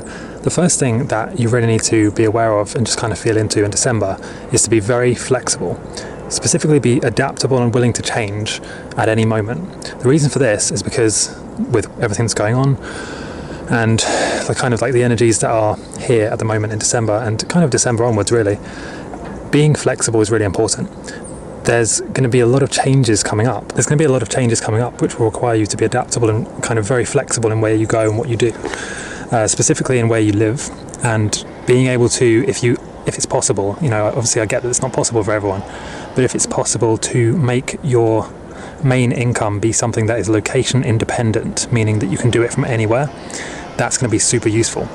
The first thing that you really need to be aware of and just kind of feel into in December is to be very flexible. Specifically be adaptable and willing to change at any moment. The reason for this is because with everything that's going on and the kind of like the energies that are here at the moment in December and kind of December onwards really, being flexible is really important. There's going to be a lot of changes coming up. There's going to be a lot of changes coming up which will require you to be adaptable and kind of very flexible in where you go and what you do. Specifically in where you live, and being able to, if it's possible, obviously I get that it's not possible for everyone, but if it's possible to make your main income be something that is location independent, meaning that you can do it from anywhere, that's going to be super useful.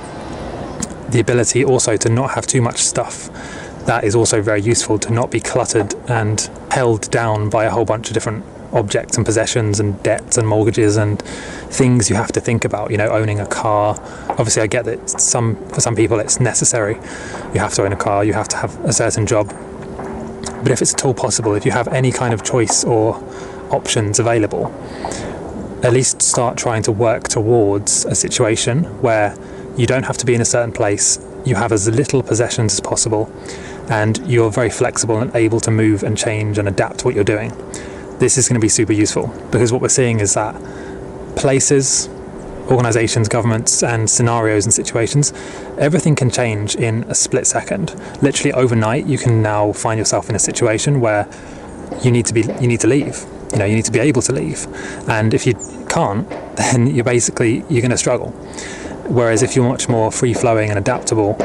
The ability also to not have too much stuff, that is also very useful, to not be cluttered and held down by a whole bunch of different objects and possessions and debts and mortgages and things you have to think about, owning a car. Obviously I get that for some people it's necessary. You have to own a car, you have to have a certain job. But if it's at all possible, if you have any kind of choice or options available, at least start trying to work towards a situation where you don't have to be in a certain place, you have as little possessions as possible, and you're very flexible and able to move and change and adapt what you're doing. This is going to be super useful, because what we're seeing is that places, organisations, governments and scenarios and situations, everything can change in a split second. Literally overnight you can now find yourself in a situation where you need to leave. You need to be able to leave, and if you can't, then you're going to struggle. Whereas if you're much more free-flowing and adaptable,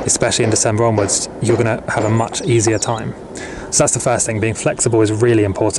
especially in December onwards, you're going to have a much easier time. So that's the first thing. Being flexible is really important.